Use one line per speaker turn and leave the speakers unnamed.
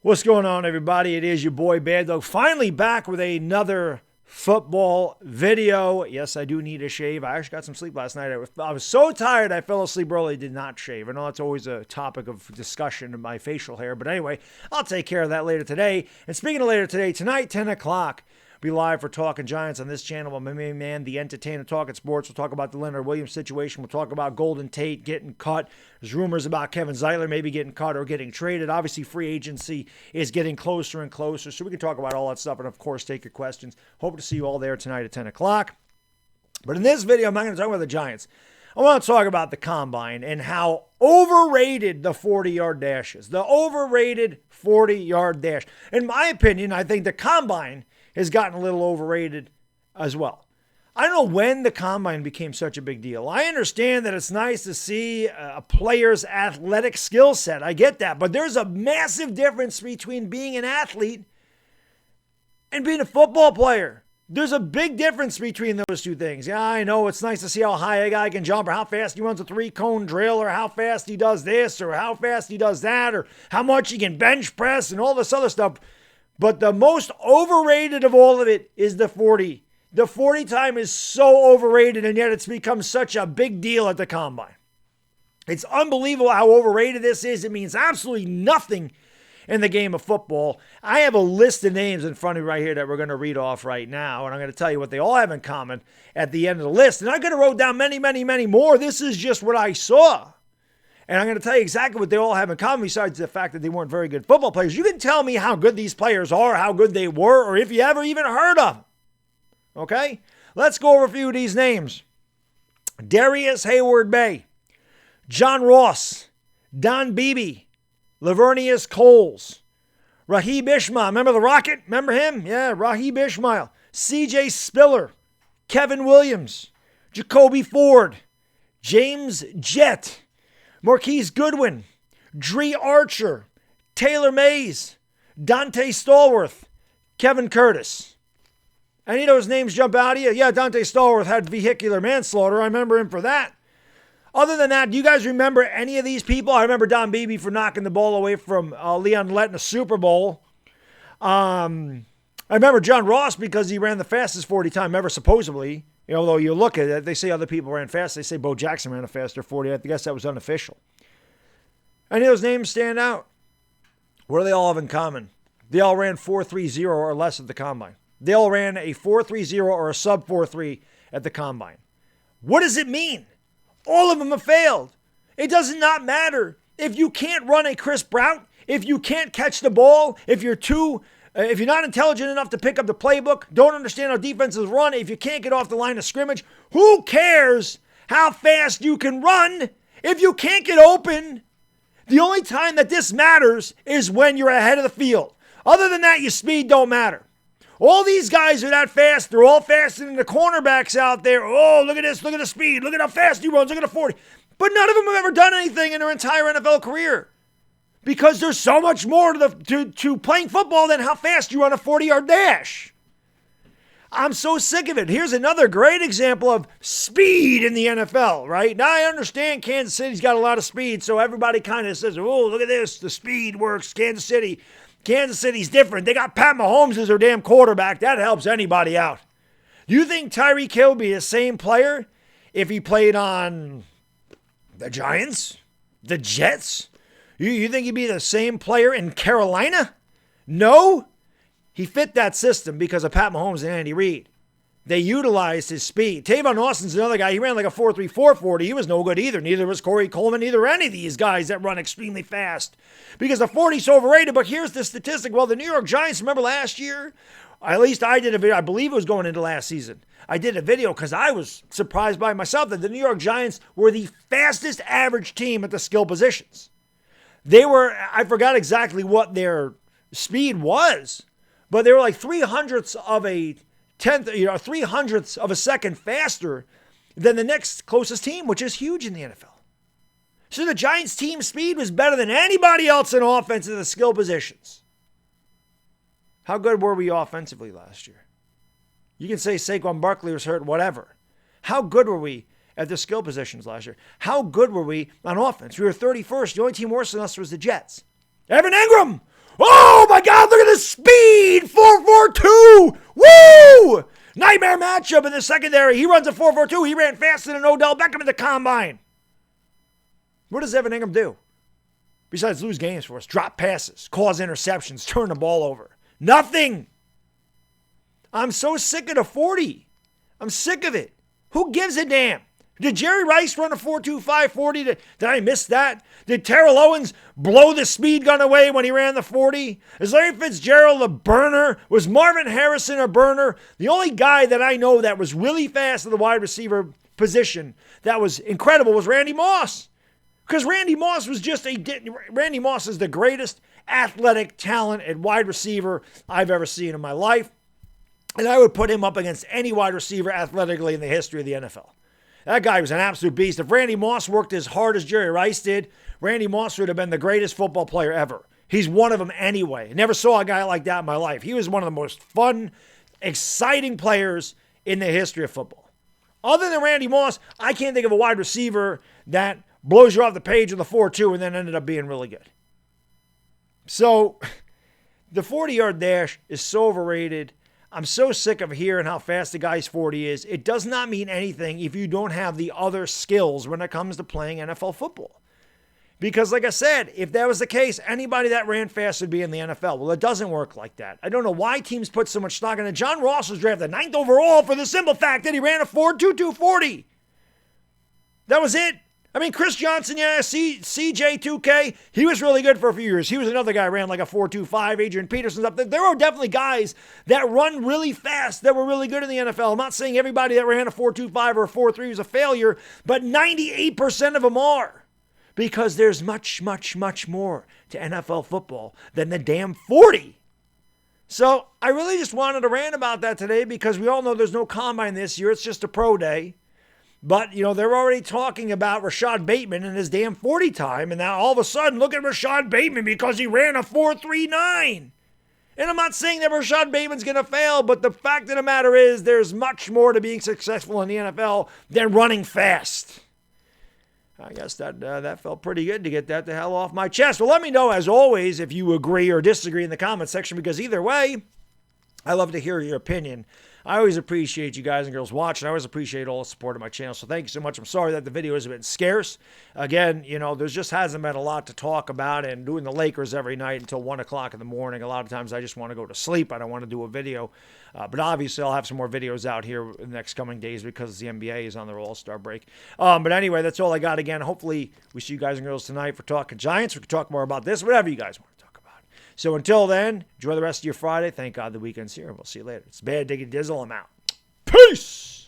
What's going on, everybody? It is your boy Baddog, finally back with another football video. Yes, I do need a shave. I actually got some sleep last night. I was so tired I fell asleep early, did not shave. I know that's always a topic of discussion in my facial hair, but anyway, I'll take care of that later today. And speaking of later today, tonight, 10 o'clock, be live for Talking Giants on this channel. My main man, the entertainer, Talking Sports. We'll talk about the Leonard Williams situation. We'll talk about Golden Tate getting cut. There's rumors about Kevin Zeitler maybe getting cut or getting traded. Obviously, free agency is getting closer and closer, so we can talk about all that stuff and, of course, take your questions. Hope to see you all there tonight at 10 o'clock. But in this video, I'm not going to talk about the Giants. I want to talk about the Combine and how overrated the 40-yard dash is. The overrated 40-yard dash. In my opinion, I think the Combine has gotten a little overrated as well. I don't know when the Combine became such a big deal. I understand that it's nice to see a player's athletic skill set. I get that. But there's a massive difference between being an athlete and being a football player. There's a big difference between those two things. Yeah, I know it's nice to see how high a guy can jump or how fast he runs a 3-cone drill or how fast he does this or how fast he does that or how much he can bench press and all this other stuff. But the most overrated of all of it is the 40. The 40 time is so overrated, and yet it's become such a big deal at the Combine. It's unbelievable how overrated this is. It means absolutely nothing in the game of football. I have a list of names in front of me right here that we're going to read off right now, and I'm going to tell you what they all have in common at the end of the list. And I could have wrote down many, many, many more. This is just what I saw. And I'm going to tell you exactly what they all have in common besides the fact that they weren't very good football players. You can tell me how good these players are, how good they were, or if you ever even heard of them. Okay? Let's go over a few of these names. Darius Hayward-Bay, John Ross, Don Beebe, Lavernius Coles, Rahib Ishmael. Remember the Rocket? Remember him? Yeah, Rahib Ishmael. C.J. Spiller, Kevin Williams, Jacoby Ford, James Jett, Marquise Goodwin, Dree Archer, Taylor Mays, Dante Stallworth, Kevin Curtis. Any of those names jump out at you? Yeah, Dante Stallworth had vehicular manslaughter. I remember him for that. Other than that, do you guys remember any of these people? I remember Don Beebe for knocking the ball away from Leon Lett in the Super Bowl. I remember John Ross because he ran the fastest 40 time ever, supposedly. Although you look at it, they say other people ran fast. They say Bo Jackson ran a faster 40. I guess that was unofficial. Any of those names stand out? What do they all have in common? They all ran 4.30 or less at the Combine. They all ran a 4.30 or a sub 4.3 at the Combine. What does it mean? All of them have failed. It does not matter. If you can't run a crisp route, if you can't catch the ball, if you're not intelligent enough to pick up the playbook, don't understand how defenses run, if you can't get off the line of scrimmage, who cares how fast you can run if you can't get open? The only time that this matters is when you're ahead of the field. Other than that, your speed don't matter. All these guys are that fast. They're all faster than the cornerbacks out there. Oh, look at this. Look at the speed. Look at how fast he runs. Look at the 40. But none of them have ever done anything in their entire NFL career. Because there's so much more to playing football than how fast you run a 40-yard dash. I'm so sick of it. Here's another great example of speed in the NFL, right? Now, I understand Kansas City's got a lot of speed, so everybody kind of says, oh, look at this. The speed works. Kansas City's different. They got Pat Mahomes as their damn quarterback. That helps anybody out. Do you think Tyreek Hill would be the same player if he played on the Giants? The Jets? You think he'd be the same player in Carolina? No. He fit that system because of Pat Mahomes and Andy Reid. They utilized his speed. Tavon Austin's another guy. He ran like a 4.3, 4.40. He was no good either. Neither was Corey Coleman. Neither any of these guys that run extremely fast. Because the 40's overrated. But here's the statistic. Well, the New York Giants, remember last year? At least I did a video. I believe it was going into last season. I did a video because I was surprised by myself that the New York Giants were the fastest average team at the skill positions. They were, I forgot exactly what their speed was, but they were like 300ths of a second faster than the next closest team, which is huge in the NFL. So the Giants' team speed was better than anybody else in offense in the skill positions. How good were we offensively last year? You can say Saquon Barkley was hurt, whatever. How good were we at the skill positions last year? How good were we on offense? We were 31st. The only team worse than us was the Jets. Evan Ingram! Oh my God, look at the speed! 4.42! Woo! Nightmare matchup in the secondary. He runs a 4.42. He ran faster than Odell Beckham in the combine. What does Evan Ingram do? Besides lose games for us, drop passes, cause interceptions, turn the ball over. Nothing. I'm so sick of the 40. I'm sick of it. Who gives a damn? Did Jerry Rice run a 4.25 40? Did I miss that? Did Terrell Owens blow the speed gun away when he ran the 40? Is Larry Fitzgerald a burner? Was Marvin Harrison a burner? The only guy that I know that was really fast at the wide receiver position that was incredible was Randy Moss. Because Randy Moss is the greatest athletic talent at wide receiver I've ever seen in my life. And I would put him up against any wide receiver athletically in the history of the NFL. That guy was an absolute beast. If Randy Moss worked as hard as Jerry Rice did, Randy Moss would have been the greatest football player ever. He's one of them anyway. I never saw a guy like that in my life. He was one of the most fun, exciting players in the history of football. Other than Randy Moss, I can't think of a wide receiver that blows you off the page with a 4.2 and then ended up being really good. So, the 40-yard dash is so overrated. I'm so sick of hearing how fast the guy's 40 is. It does not mean anything if you don't have the other skills when it comes to playing NFL football. Because like I said, if that was the case, anybody that ran fast would be in the NFL. Well, it doesn't work like that. I don't know why teams put so much stock in it. John Ross was drafted 9th overall for the simple fact that he ran a 4.22 40. That was it. I mean, Chris Johnson, yeah, CJ2K, he was really good for a few years. He was another guy who ran like a 4.25. Adrian Peterson's up there. There are definitely guys that run really fast that were really good in the NFL. I'm not saying everybody that ran a 4.25 or a 4.3 was a failure, but 98% of them are. Because there's much, much, much more to NFL football than the damn 40. So I really just wanted to rant about that today because we all know there's no combine this year. It's just a pro day. But, you know, they're already talking about Rashad Bateman and his damn 40 time. And now all of a sudden, look at Rashad Bateman because he ran a 4.39. And I'm not saying that Rashad Bateman's going to fail, but the fact of the matter is there's much more to being successful in the NFL than running fast. I guess that felt pretty good to get that the hell off my chest. Well, let me know, as always, if you agree or disagree in the comment section, because either way, I love to hear your opinion. I always appreciate you guys and girls watching. I always appreciate all the support of my channel. So thank you so much. I'm sorry that the video has been scarce. Again, you know, there just hasn't been a lot to talk about. And doing the Lakers every night until 1 o'clock in the morning, a lot of times I just want to go to sleep. I don't want to do a video. But obviously, I'll have some more videos out here in the next coming days because the NBA is on their All-Star break. But anyway, that's all I got. Again, hopefully we see you guys and girls tonight for Talking Giants. We can talk more about this, whatever you guys want to talk about. So until then, enjoy the rest of your Friday. Thank God the weekend's here. We'll see you later. It's Bad Diggy Dizzle. I'm out. Peace!